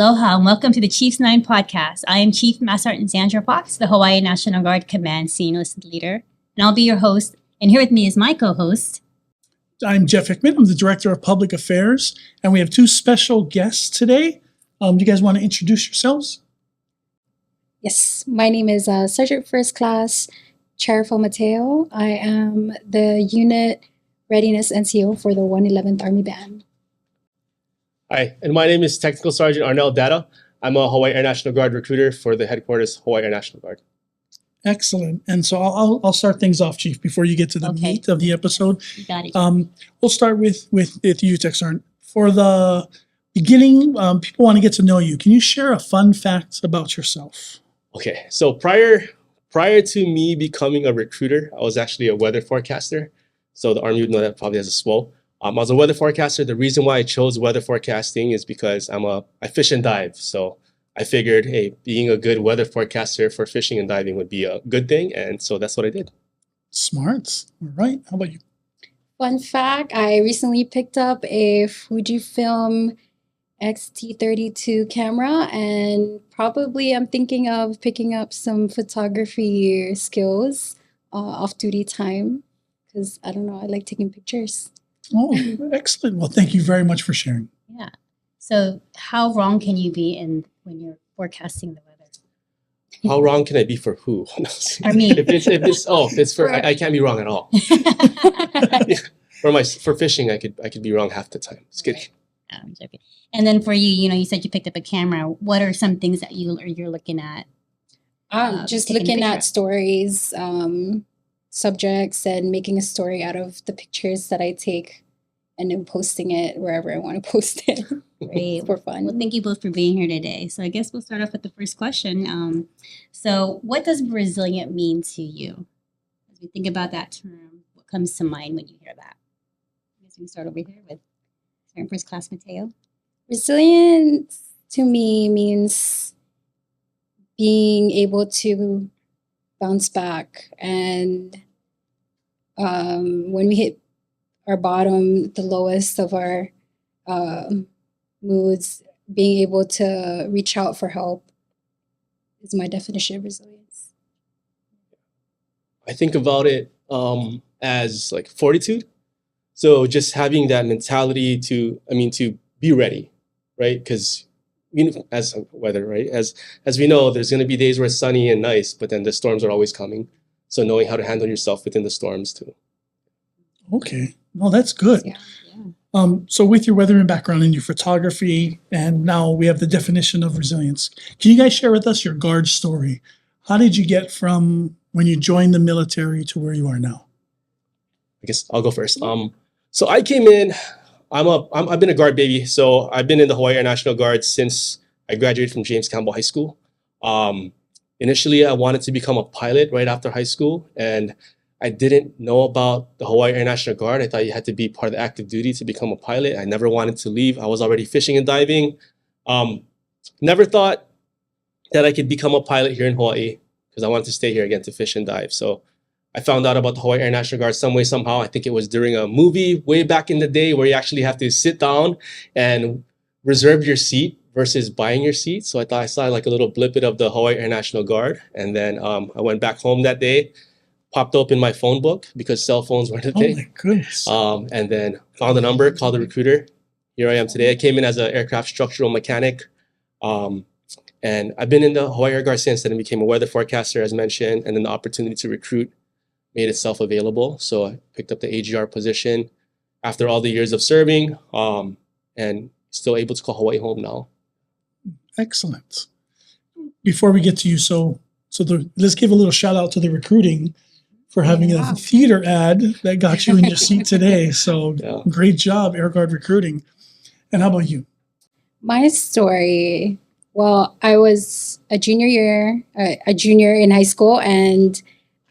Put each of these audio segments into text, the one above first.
Aloha and welcome to the Chiefs 9 podcast. I am Chief Master Sergeant Sandra Fox, the Hawaiʻi National Guard Command Senior Enlisted Leader, and I'll be your host. And here with me is my co-host. I'm Jeff Hickman. I'm the Director of Public Affairs, and we have two special guests today. Do you guys want to introduce yourselves? Yes, my name is Sergeant First Class Charifel Mateo. I am the Unit Readiness NCO for the 111th Army Band. Hi, and my name is Technical Sergeant Arnel Data. I'm a Hawaiʻi Air National Guard recruiter for the headquarters Hawaiʻi Air National Guard. Excellent. And so I'll start things off, Chief, before you get to the meat of the episode. You got it. We'll start with you, Tech Sergeant. For the beginning, people want to get to know you. Can you share a fun fact about yourself? Okay, so prior to me becoming a recruiter, I was actually a weather forecaster. So the Army would know that probably as a SWO. I was a weather forecaster. The reason why I chose weather forecasting is because I fish and dive. So I figured, hey, being a good weather forecaster for fishing and diving would be a good thing. And so that's what I did. Smart. All right. How about you? Fun fact, I recently picked up a Fujifilm X-T32 camera, and probably I'm thinking of picking up some photography skills off-duty time because, I don't know, I like taking pictures. Oh, excellent. Well, thank you very much for sharing. Yeah. So how wrong can you be when you're forecasting the weather? How wrong can I be for who? I mean, I can't be wrong at all. For fishing, I could be wrong half the time. Just kidding. I'm joking. And then for you, you said you picked up a camera. What are some things that you're looking at? Just looking at stories, subjects, and making a story out of the pictures that I take, and then posting it wherever I want to post it. Great. For fun. Well, thank you both for being here today. So I guess we'll start off with the first question. So what does resilient mean to you? As we think about that term, what comes to mind when you hear that? I guess we can start over here with Sergeant First Class Mateo. Resilience to me means being able to bounce back, and when we hit our bottom, the lowest of our moods, being able to reach out for help is my definition of resilience. I think about it as like fortitude. So just having that mentality to be ready, right? Because as weather, right? As we know, there's going to be days where it's sunny and nice, but then the storms are always coming. So knowing how to handle yourself within the storms too. Okay. Well, that's good. Yeah. So with your weathering background and your photography, and now we have the definition of resilience, can you guys share with us your Guard story? How did you get from when you joined the military to where you are now? I guess I'll go first. So I came in, I've been a Guard baby. So I've been in the Hawaiʻi Air National Guard since I graduated from James Campbell High School. Initially, I wanted to become a pilot right after high school, and I didn't know about the Hawaiʻi Air National Guard. I thought you had to be part of the active duty to become a pilot. I never wanted to leave. I was already fishing and diving. Never thought that I could become a pilot here in Hawaii because I wanted to stay here again to fish and dive. So I found out about the Hawaiʻi Air National Guard some way, somehow. I think it was during a movie way back in the day where you actually have to sit down and reserve your seat versus buying your seat. So I thought I saw like a little blippet of the Hawaiʻi Air National Guard. And then I went back home that day, popped open my phone book because cell phones weren't a thing. Oh my goodness. And then found the number, called the recruiter. Here I am today. I came in as an aircraft structural mechanic. And I've been in the Hawaiʻi Air Guard since then. I became a weather forecaster, as mentioned, and then the opportunity to recruit made itself available. So I picked up the AGR position after all the years of serving, and still able to call Hawaii home now. Excellent. Before we get to you, let's give a little shout out to the recruiting for having a theater ad that got you in your seat today. So Great job, Air Guard recruiting. And how about you? My story, well, I was a junior in high school, and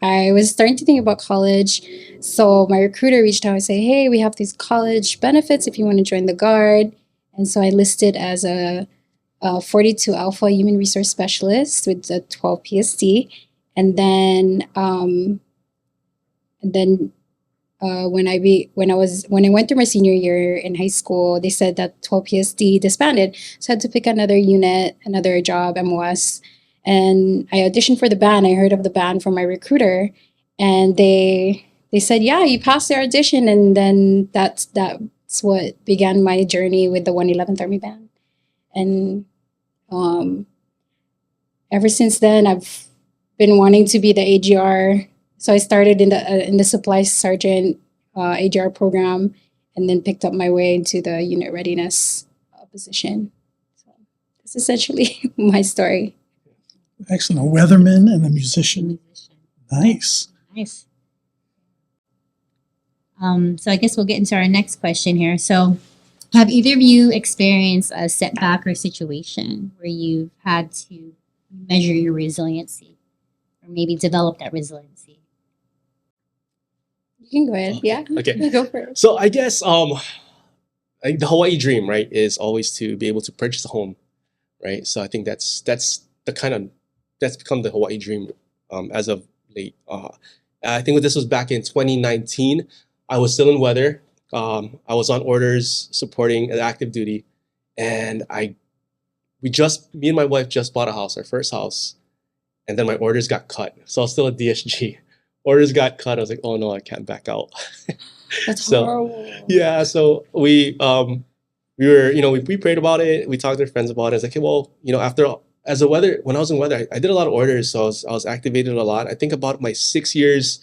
I was starting to think about college. So my recruiter reached out and said, hey, we have these college benefits if you want to join the Guard. And so I listed as a 42 Alpha Human Resource Specialist with a 12 PSD. And then when I went through my senior year in high school, they said that 12 PSD disbanded, so I had to pick another unit, another job, MOS, and I auditioned for the band. I heard of the band from my recruiter, and they said, "Yeah, you passed the audition," and then that's what began my journey with the 111th Army Band, and ever since then, I've been wanting to be the AGR. So I started in the supply sergeant AGR program, and then picked up my way into the unit readiness position. So that's essentially my story. Excellent. A weatherman and a musician. Nice. Nice. So I guess we'll get into our next question here. So have either of you experienced a setback or situation where you've had to measure your resiliency or maybe develop that resiliency? You can go ahead. Yeah. Okay. Go for it. So I guess like the Hawaii dream, right, is always to be able to purchase a home, right? So I think that's become the Hawaii dream as of late. I think this was back in 2019. I was still in weather. I was on orders supporting an active duty, and me and my wife just bought a house, our first house, and then my orders got cut. So I was still at DSG. Orders got cut. I was like, oh no, I can't back out. That's So, horrible. yeah, so we were, we prayed about it. We talked to our friends about it. It's like, okay, well, when I was in weather, I did a lot of orders, so I was activated a lot. I think about my 6 years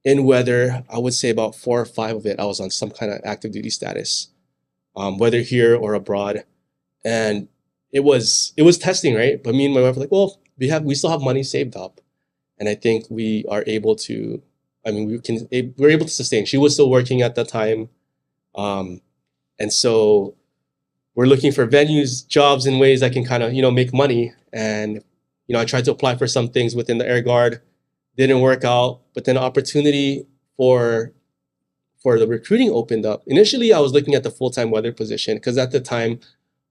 in weather, I would say about 4 or 5 of it, I was on some kind of active duty status, whether here or abroad. And it was testing, right? But me and my wife were like, well, we still have money saved up. And I think we are able to, we're able to sustain. She was still working at that time. And so we're looking for venues, jobs, and ways I can kind of, make money. And, I tried to apply for some things within the Air Guard, didn't work out. But then opportunity for the recruiting opened up. Initially, I was looking at the full-time weather position because at the time,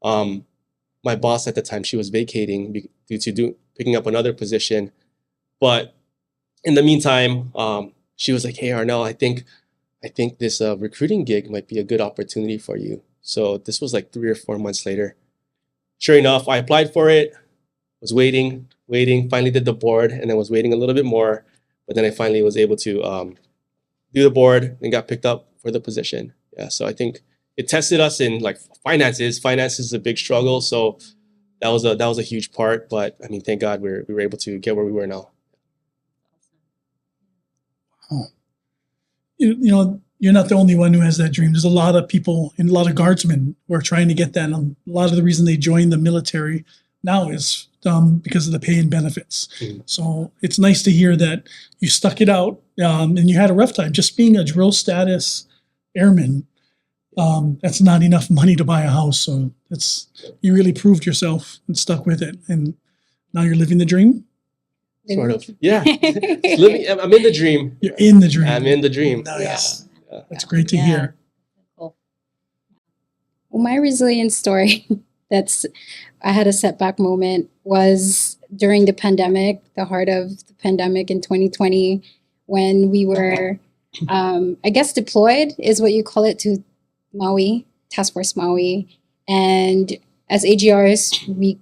my boss at the time, she was vacating due to picking up another position. But in the meantime, she was like, "Hey, Arnel, I think this recruiting gig might be a good opportunity for you." So this was like 3 or 4 months later. Sure enough, I applied for it, was waiting, finally did the board, and then was waiting a little bit more. But then I finally was able to do the board and got picked up for the position. Yeah, so I think it tested us in like finances. Finances is a big struggle, so that was a huge part. But I mean, thank God we were able to get where we were now. Oh. You're not the only one who has that dream. There's a lot of people and a lot of guardsmen who are trying to get that. And a lot of the reason they join the military now is because of the pay and benefits. Mm-hmm. So it's nice to hear that you stuck it out and you had a rough time. Just being a drill status airman, that's not enough money to buy a house. So you really proved yourself and stuck with it. And now you're living the dream. Sort of. Yeah. I'm in the dream. You're in the dream. I'm in the dream. Nice. Yeah. That's great to hear. Cool. Well, my resilience story, I had a setback moment, was during the pandemic, the heart of the pandemic in 2020, when we were, I guess deployed is what you call it, to Maui, Task Force Maui. And as AGRs, we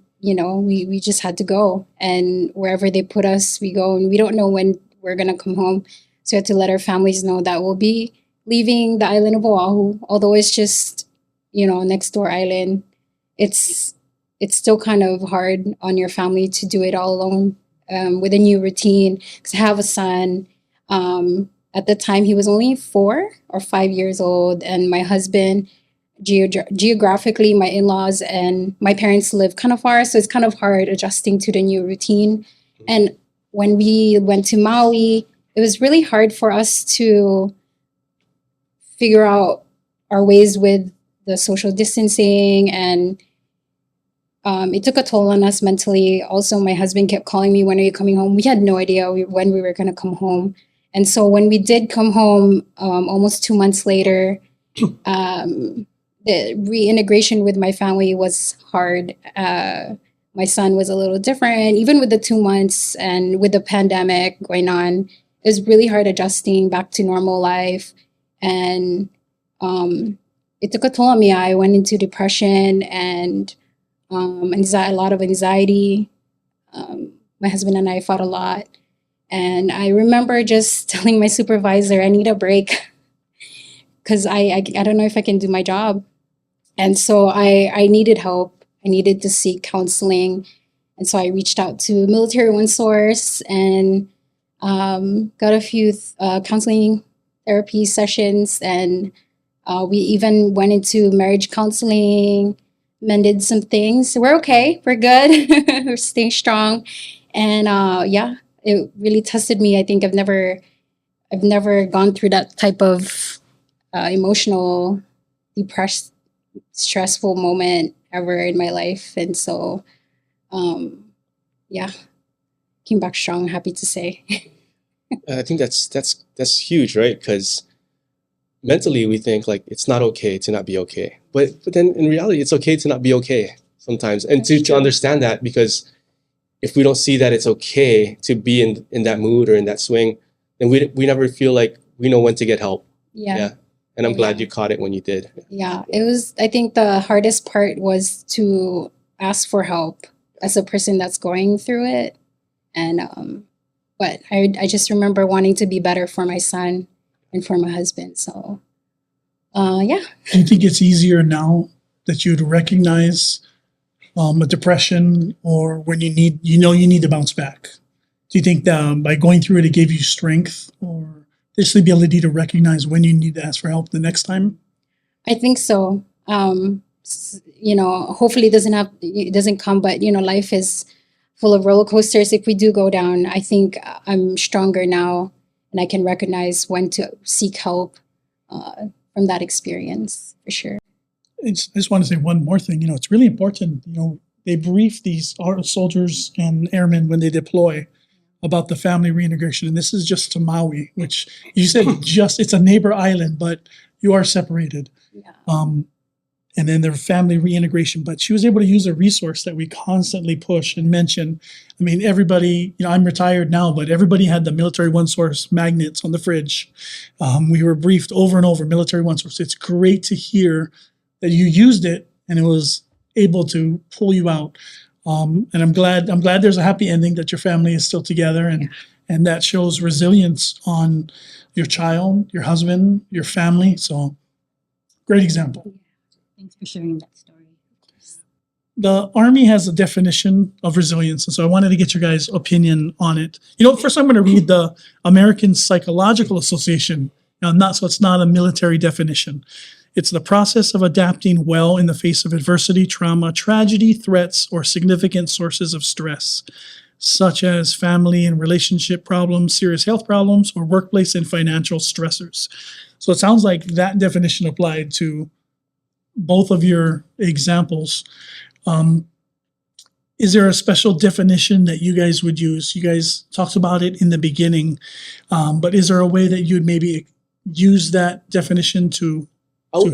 just had to go, and wherever they put us, we go, and we don't know when we're going to come home. So we had to let our families know that we'll be leaving the island of Oahu, although it's just, next door island. It's still kind of hard on your family to do it all alone with a new routine. Because I have a son. At the time, he was only 4 or 5 years old, and my husband, geographically, my in-laws and my parents live kind of far, so it's kind of hard adjusting to the new routine. And when we went to Maui, it was really hard for us to figure out our ways with the social distancing, and it took a toll on us mentally. Also, my husband kept calling me, "When are you coming home?" We had no idea when we were going to come home. And so when we did come home, almost 2 months later, the reintegration with my family was hard. My son was a little different, even with the 2 months and with the pandemic going on. it was really hard adjusting back to normal life. And it took a toll on me. I went into depression and a lot of anxiety. My husband and I fought a lot. And I remember just telling my supervisor, I need a break because I don't know if I can do my job. And so I needed help. I needed to seek counseling. And so I reached out to Military One Source and got a few counseling therapy sessions. And we even went into marriage counseling, mended some things. We're okay. We're good. We're staying strong. And yeah, it really tested me. I think I've never gone through that type of emotional, depressed, stressful moment ever in my life. And so, yeah, came back strong, happy to say. I think that's huge, right? Because mentally we think like it's not okay to not be okay, but then in reality it's okay to not be okay sometimes, and to understand that, because if we don't see that it's okay to be in that mood or in that swing, then we never feel like we know when to get help. Yeah. And I'm glad you caught it when you did. Yeah, it was, I think the hardest part was to ask for help as a person that's going through it. And but I just remember wanting to be better for my son and for my husband. So yeah. Do you think it's easier now that you'd recognize a depression, or when you need to bounce back? Do you think that by going through it, it gave you strength, or just the ability to recognize when you need to ask for help the next time? I think so. You know, hopefully it doesn't come, but you know, life is full of roller coasters. If we do go down, I think I'm stronger now, and I can recognize when to seek help from that experience, for sure. I just want to say one more thing. It's really important. They brief these soldiers and airmen when they deploy about the family reintegration. And this is just to Maui, which you said it's a neighbor island, but you are separated. Yeah. And then their family reintegration. But she was able to use a resource that we constantly push and mention. I mean, everybody, I'm retired now, but everybody had the Military One Source magnets on the fridge. We were briefed over and over, Military One Source. It's great to hear that you used it and it was able to pull you out. And I'm glad there's a happy ending, that your family is still together, and that shows resilience on your child, your husband, your family. So great example. Thanks for sharing that story. The Army has a definition of resilience, and so I wanted to get your guys' opinion on it. First I'm going to read the American Psychological Association. It's not a military definition. It's the process of adapting well in the face of adversity, trauma, tragedy, threats, or significant sources of stress, such as family and relationship problems, serious health problems, or workplace and financial stressors. So it sounds like that definition applied to both of your examples. Is there a special definition that you guys would use? You guys talked about it in the beginning, but is there a way that you'd maybe use that definition to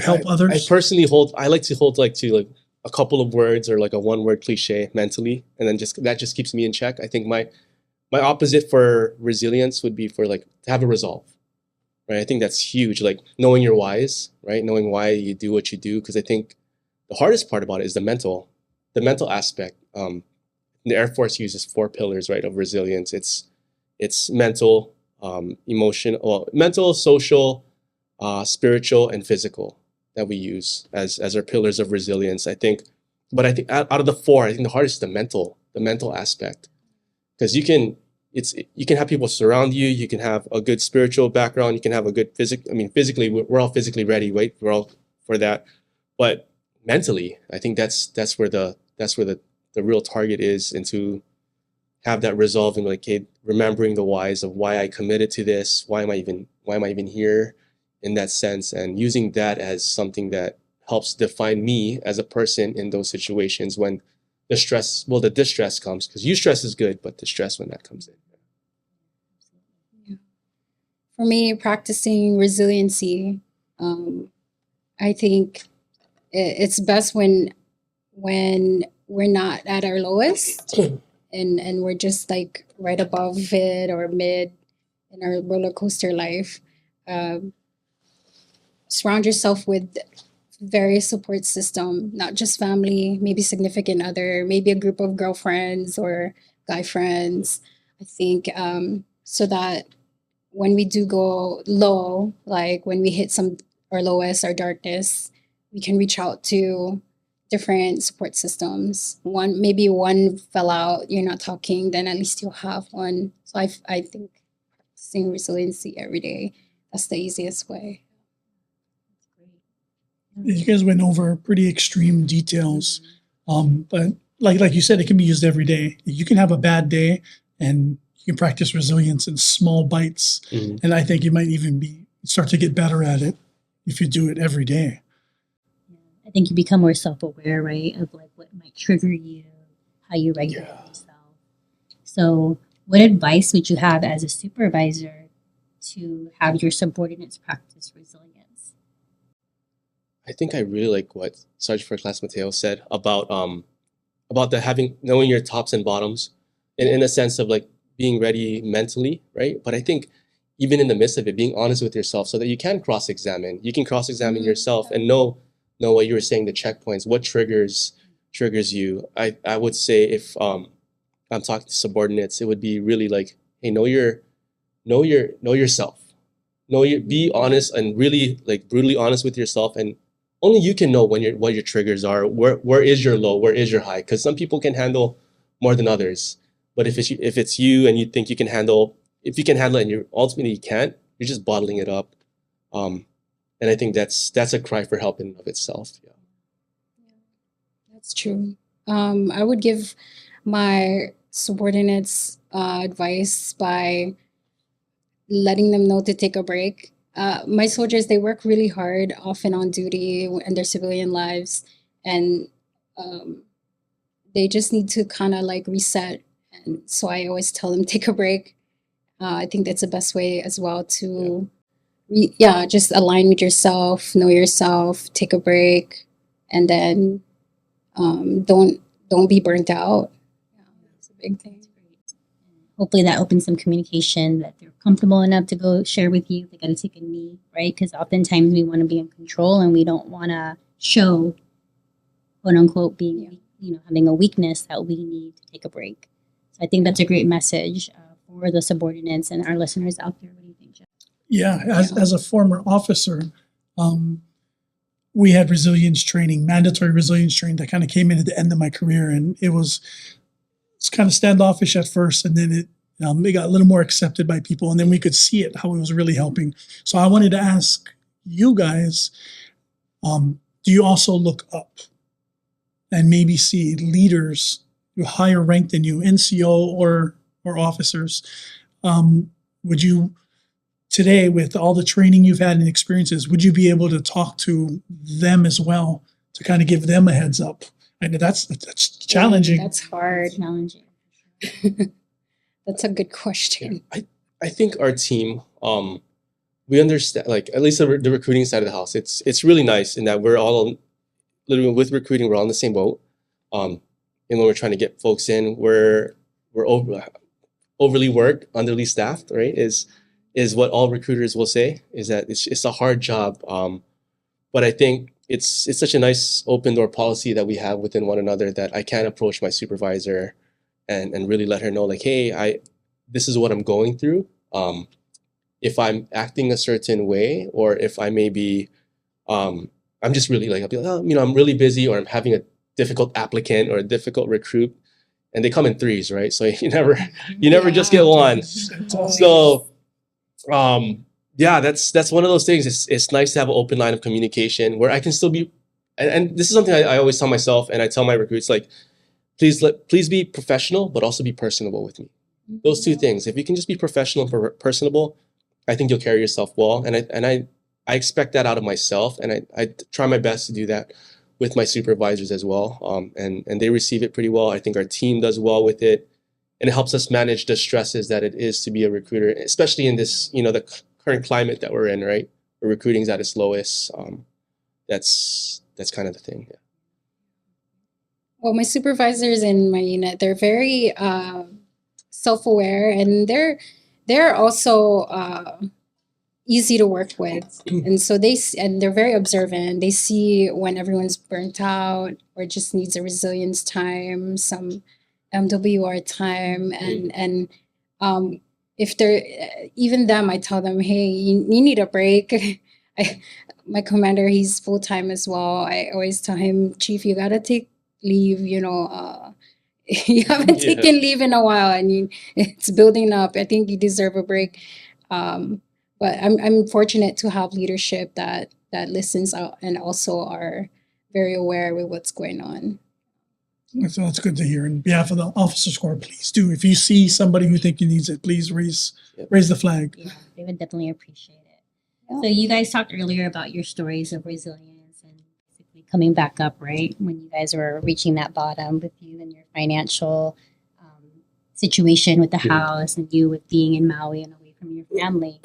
help others? I personally I like to hold to a couple of words, or like a one-word cliche mentally, and then that just keeps me in check. I think my opposite for resilience would be for to have a resolve, right? I think that's huge, like knowing your whys, right? Knowing why you do what you do, because I think the hardest part about it is the mental aspect. The Air Force uses 4 pillars, right, of resilience. It's mental, mental, social, spiritual, and physical that we use as our pillars of resilience. I think out of the 4, I think the hardest is the mental aspect, because you can have people surround you. You can have a good spiritual background. You can have a good physically, we're all physically ready, right? We're all for that. But mentally, I think that's where the real target is, and to have that resolve and remembering the whys of why I committed to this. Why am I even here? In that sense, and using that as something that helps define me as a person in those situations when the distress comes, because eustress is good, but distress when that comes in. Yeah. For me, practicing resiliency, I think it's best when we're not at our lowest and we're just right above it or mid. in our roller coaster life. Surround yourself with various support system, not just family, maybe significant other, maybe a group of girlfriends or guy friends. I think so that when we do go low, like when we hit some our lowest, our darkness, we can reach out to different support systems. Maybe one fell out, you're not talking, then at least you'll have one. So I think practicing resiliency every day, that's the easiest way. You guys went over pretty extreme details, but like you said, it can be used every day. You can have a bad day, and you can practice resilience in small bites. Mhm. And I think you might even start to get better at it if you do it every day. I think you become more self-aware, right, of like what might trigger you, how you regulate Yeah. yourself. So what advice would you have as a supervisor to have your subordinates practice resilience? I think I really like what Sergeant First Class Mateo said about the knowing your tops and bottoms, in a sense of like being ready mentally, right? But I think even in the midst of it, being honest with yourself so that you can cross-examine. You can cross-examine yourself and know what you were saying, the checkpoints, what triggers you. I would say if I'm talking to subordinates, it would be really like, hey, know yourself. Be honest and really like brutally honest with yourself, and only you can know what your triggers are. Where is your low? Where is your high? Because some people can handle more than others. But if it's you and you think you can handle, if you can handle it and you ultimately you can't, you're just bottling it up. And I think that's a cry for help in and of itself. Yeah. That's true. I would give my subordinates advice by letting them know to take a break. My soldiers, they work really hard, often on duty in their civilian lives, and they just need to kind of like reset. And so I always tell them take a break. I think that's the best way as well to, just align with yourself, know yourself, take a break, and then don't be burnt out. Yeah, that's a big thing. Hopefully that opens some communication that they're comfortable enough to go share with you. They got to take a knee, right? Because oftentimes we want to be in control and we don't want to show, quote unquote, being, having a weakness that we need to take a break. So I think that's a great message for the subordinates and our listeners out there. What do you think, Jeff? Yeah, as a former officer, we had resilience training, mandatory resilience training that kind of came in at the end of my career, and it's kind of standoffish at first, and then it got a little more accepted by people, and then we could see it, how it was really helping. So I wanted to ask you guys, do you also look up and maybe see leaders who are higher ranked than you, NCO or officers? Would you, today, with all the training you've had and experiences, would you be able to talk to them as well to kind of give them a heads up? I know that's challenging. That's hard. Challenging. That's a good question. I think our team, we understand, like at least the recruiting side of the house. It's really nice in that we're all literally with recruiting. We're all in the same boat. And when we're trying to get folks in, we're overly worked, underly staffed. Right? Is what all recruiters will say. Is that it's a hard job. But I think it's such a nice open door policy that we have within one another that I can approach my supervisor and really let her know, like, hey, this is what I'm going through. If I'm acting a certain way, or if I may be, I'm just really like, I'll be like, I'm really busy, or I'm having a difficult applicant or a difficult recruit, and they come in threes, right? So you never just get one. So, that's one of those things. It's nice to have an open line of communication where I can still be, and this is something I always tell myself, and I tell my recruits, like, please be professional, but also be personable with me. Those two things. If you can just be professional and personable, I think you'll carry yourself well. And I expect that out of myself, and I try my best to do that with my supervisors as well. And they receive it pretty well. I think our team does well with it, and it helps us manage the stresses that it is to be a recruiter, especially in this, the current climate that we're in, right? Where recruiting's at its lowest. That's kind of the thing. Yeah. Well, my supervisors in my unit, they're very self-aware, and they're also easy to work with, and so they're very observant. They see when everyone's burnt out or just needs a resilience time, some MWR time, and if they're even them, I tell them, hey, you need a break. My commander, he's full time as well. I always tell him, Chief, you gotta take leave. You haven't taken leave in a while, and it's building up. I think you deserve a break. But I'm fortunate to have leadership that listens out and also are very aware with what's going on. So that's good to hear. On behalf of the Officers Corps, please do. If you see somebody who think you needs it, please raise the flag. Yeah, they would definitely appreciate it. Yeah. So you guys talked earlier about your stories of resilience and basically coming back up, right? When you guys were reaching that bottom with you and your financial situation with the house and you with being in Maui and away from your family.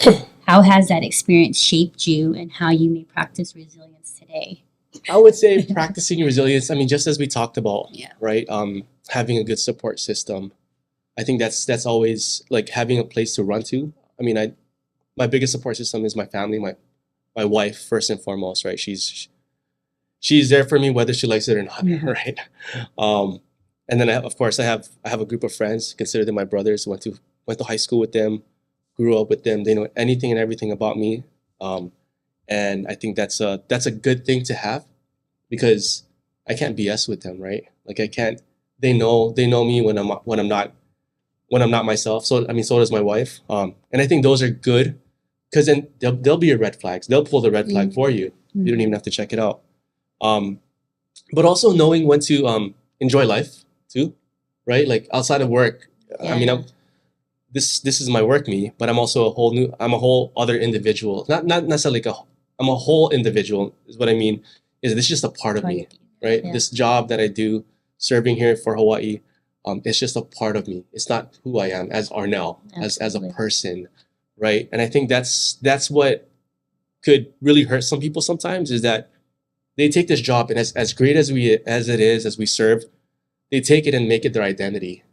How has that experience shaped you and how you may practice resilience today? I would say practicing resilience, I mean, just as we talked about, right? Having a good support system. I think that's always like having a place to run to. I mean, my biggest support system is my family, my wife, first and foremost, right? She's there for me whether she likes it or not, right? And then of course I have a group of friends, consider them my brothers, went to high school with them, grew up with them. They know anything and everything about me. And I think that's a good thing to have because I can't BS with them, right? Like I can't. They know me when I'm not myself. So I mean, so does my wife. And I think those are good because then they'll be your red flags. They'll pull the red flag for you. You don't even have to check it out. But also knowing when to enjoy life too, right? Like outside of work. I mean, this is my work me, but I'm also I'm a whole other individual. Not necessarily I'm a whole individual is what I mean. Is this just a part of me, right? Yeah. This job that I do, serving here for Hawaii, it's just a part of me. It's not who I am as Arnel, as a person, right? And I think that's what could really hurt some people sometimes is that they take this job and as great as we serve, they take it and make it their identity,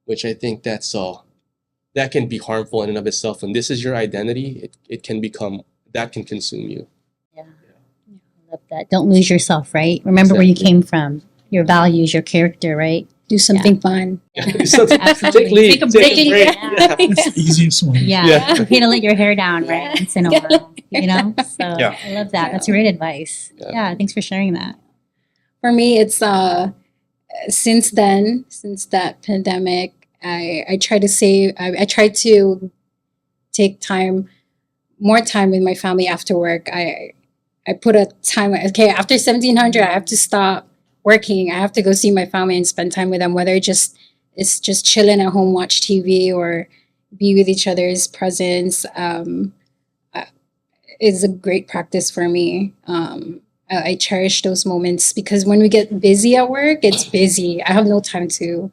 which I think that can be harmful in and of itself. When this is your identity, it can consume you. Yeah. I love that. Don't lose yourself, right? Remember where you came from, your values, your character, right? Do something fun. Yeah. Do something. Absolutely. Take a break. That's the easiest one. It's okay to let your hair down, right? Once in a while, So I love that. That's great advice. Yeah. Thanks for sharing that. For me, it's since that pandemic, I try to save. I try to take more time with my family after work. I put a time. Okay, after 1700, I have to stop working. I have to go see my family and spend time with them. Whether it's just chilling at home, watch TV, or be with each other's presence, is a great practice for me. I cherish those moments because when we get busy at work, it's busy. I have no time to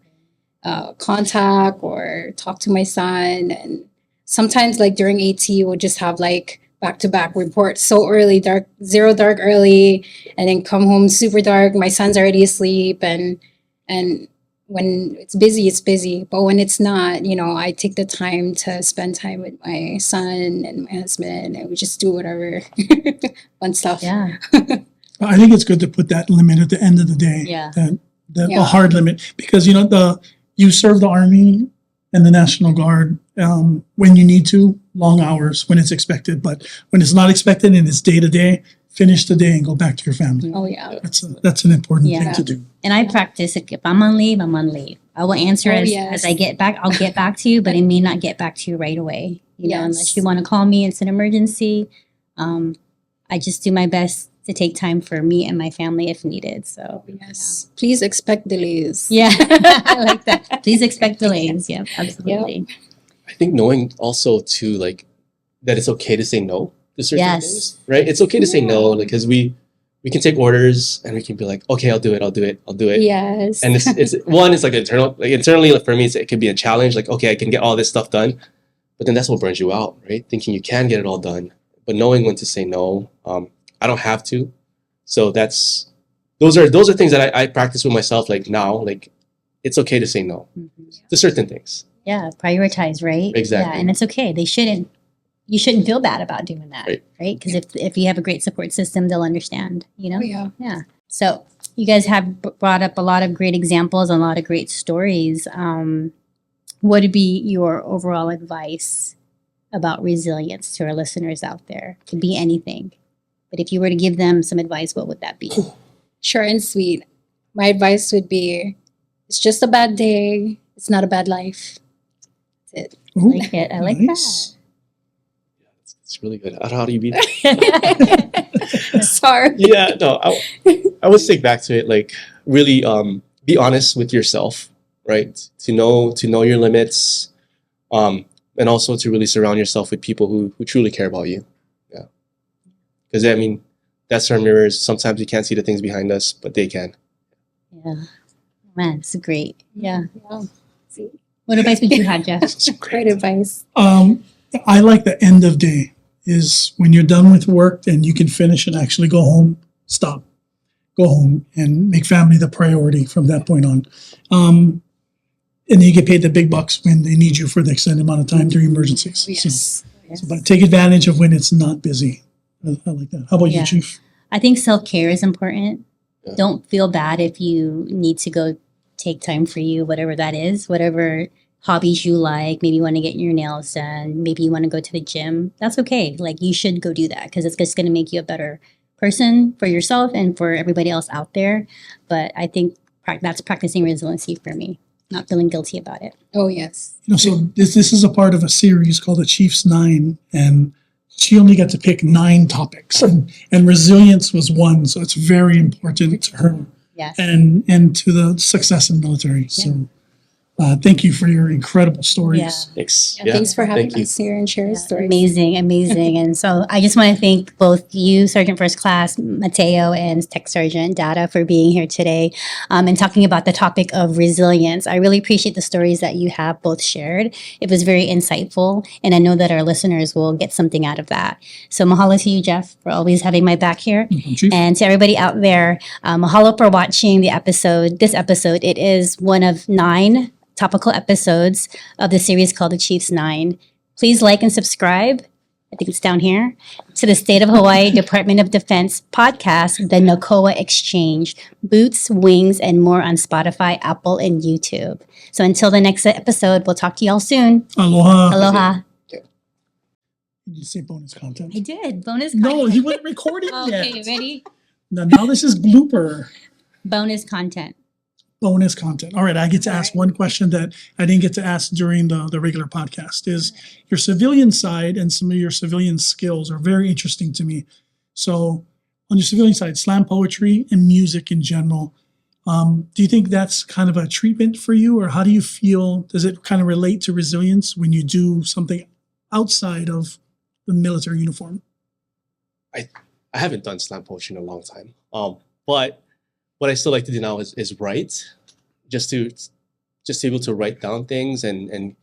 contact or talk to my son. And sometimes like during AT, we'll just have like back-to-back reports so early, zero dark early, and then come home super dark. My son's already asleep. And when it's busy, it's busy. But when it's not, I take the time to spend time with my son and my husband, and we just do whatever fun stuff. Yeah. I think it's good to put that limit at the end of the day. Yeah. A hard limit because you serve the Army and the National Guard when you need to, long hours when it's expected. But when it's not expected and it's day to day, finish the day and go back to your family. Oh yeah, that's an important thing to do. And I practice if I'm on leave, I'm on leave. I will answer as I get back. I'll get back to you, but I may not get back to you right away. Unless you want to call me, it's an emergency. I just do my best to take time for me and my family if needed. So please expect delays. Yeah, I like that. Please expect delays. Yeah, absolutely. Yep. I think knowing also too, like that it's okay to say no to certain things, right? It's okay to say no, because we can take orders and we can be like, okay, I'll do it. Yes. And it's like internally for me, it could be a challenge. Like, okay, I can get all this stuff done, but then that's what burns you out, right? Thinking you can get it all done, but knowing when to say no. I don't have to. So those are things that I practice with myself. Like now, like it's okay to say no to certain things. prioritize, right? Exactly. Yeah, and it's okay. You shouldn't feel bad about doing that, right? Because if you have a great support system, they'll understand, Oh, yeah. Yeah. So you guys have brought up a lot of great examples and a lot of great stories. What would be your overall advice about resilience to our listeners out there? It could be anything. But if you were to give them some advice, what would that be? Short and sweet. My advice would be, it's just a bad day. It's not a bad life. That's it. I like it. I like Nice. It's really good. How do you beat that? that. Sorry. Yeah, no, I would stick back to it. Like, really, be honest with yourself, right? To know your limits, and also to really surround yourself with people who truly care about you. Yeah, because I mean, that's our mirrors. Sometimes we can't see the things behind us, but they can. Yeah. Man, it's great. Yeah. Yeah. What advice would you have, Jeff? Great advice. I like the end of day is when you're done with work and you can finish and actually go home, stop, go home and make family the priority from that point on. And you get paid the big bucks when they need you for the extended amount of time during emergencies. Yes. But take advantage of when it's not busy. I like that. How about Yeah. you, Chief? I think self-care is important. Yeah. Don't feel bad if you need to go take time for you, whatever that is, whatever hobbies you like. Maybe you want to get your nails done. Maybe you want to go to the gym. That's okay. Like, you should go do that because it's just going to make you a better person for yourself and for everybody else out there. But I think that's practicing resiliency for me, not feeling guilty about it. Oh, yes. So this is a part of a series called the Chief's 9, and she only got to pick 9 topics, and resilience was one. So it's very important to her Yes. and to the success in the military. So thank you for your incredible stories. Yeah. Thanks. Yeah, thanks for having thank you. us here and sharing stories. Amazing, amazing. And so I just want to thank both you, Sergeant First Class Mateo and Tech Sergeant Data, for being here today and talking about the topic of resilience. I really appreciate the stories that you have both shared. It was very insightful, and I know that our listeners will get something out of that. So mahalo to you, Jeff, for always having my back here. Chief? And to everybody out there, mahalo for watching this episode. It is one of 9 topical episodes of the series called The Chief's 9. Please like and subscribe. I think it's down here, to the State of Hawaii Department of Defense podcast, The NOCOA Exchange, Boots, Wings, and more on Spotify, Apple, and YouTube. So until the next episode, we'll talk to y'all soon. Aloha. Aloha. Did you say bonus content? I did. Bonus No, content. he wasn't recording yet. Okay, ready? Now this is blooper. Bonus content. Bonus content. All right, I get to ask one question that I didn't get to ask during the regular podcast. Is your civilian side and some of your civilian skills are very interesting to me. So on your civilian side, slam poetry and music in general, do you think that's kind of a treatment for you, or how do you feel? Does it kind of relate to resilience when you do something outside of the military uniform? I haven't done slam poetry in a long time. But what I still like to do now is write, just able to write down things and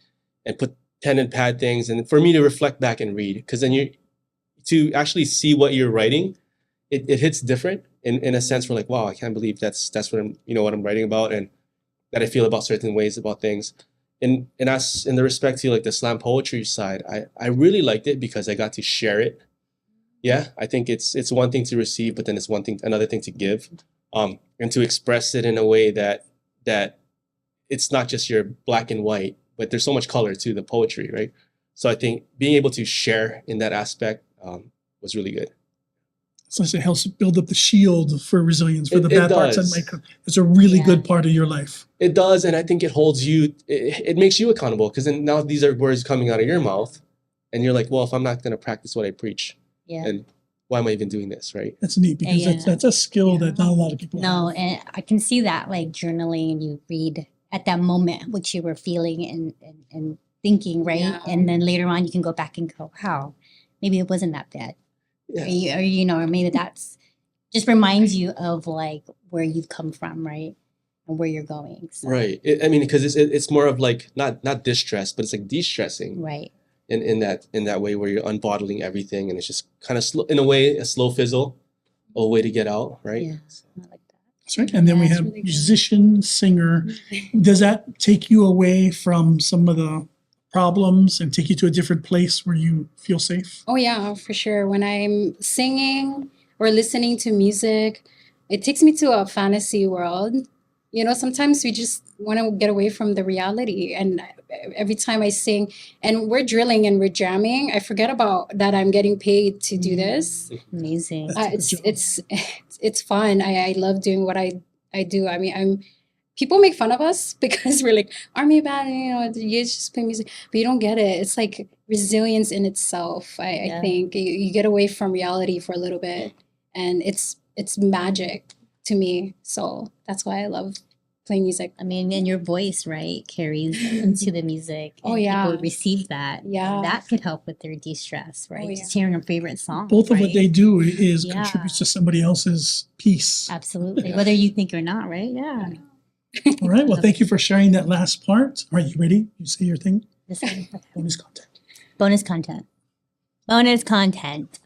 put pen and pad things, and for me to reflect back and read, because then to actually see what you're writing, it hits different in a sense. We're like, wow, I can't believe that's what I'm writing about, and that I feel about certain ways about things. And as in the respect to like the slam poetry side, I really liked it because I got to share it. Yeah, I think it's one thing to receive, but then it's another thing to give. And to express it in a way that it's not just your black and white, but there's so much color to the poetry, right? So I think being able to share in that aspect was really good. So it helps build up the shield for resilience, for the It bad parts. does. And it's a really Yeah. good part of your life. It does, and I think it holds you. It makes you accountable, because then now these are words coming out of your mouth, and you're like, well, if I'm not going to practice what I preach, Yeah. then why am I even doing this, right? That's neat because Yeah. that's a skill that not a lot of people No, have. and I can see that, like, journaling, and you read at that moment what you were feeling and thinking, right? Yeah. And then later on you can go back and go, wow, maybe it wasn't that bad. Yeah. Or maybe that's just reminds you of like where you've come from, right? And where you're going. So, Right. I mean, because it's more of like not distress, but it's like de-stressing. right. In that way where you're unbottling everything, and it's just kind of in a way a slow fizzle, a way to get out, right? Yeah. I like that. That's right. And then we That's have really good. musician, singer. Does that take you away from some of the problems and take you to a different place where you feel safe? Oh yeah, for sure. When I'm singing or listening to music, it takes me to a fantasy world. You know, sometimes we just want to get away from the reality. And every time I sing and we're drilling and we're jamming, I forget about that I'm getting paid to do this. Amazing. That's a good It's fun. I love doing what I do. I mean, people make fun of us because we're like army band, you know, you just play music, but you don't get it. It's like resilience in itself. I Yeah. think you get away from reality for a little bit, and it's magic to me. So that's why I love playing music. I mean, and your voice, right, carries into the music. Oh, and yeah. People receive that. Yeah. And that could help with their de-stress, right? Oh, Just yeah. hearing a favorite song. Both of what right? they do is Yeah. contributes to somebody else's peace. Absolutely. Whether you think or not, right? Yeah. All right. Well, thank you for sharing that last part. All right, you ready? You say your thing. This one. Bonus content. Bonus content. Bonus content.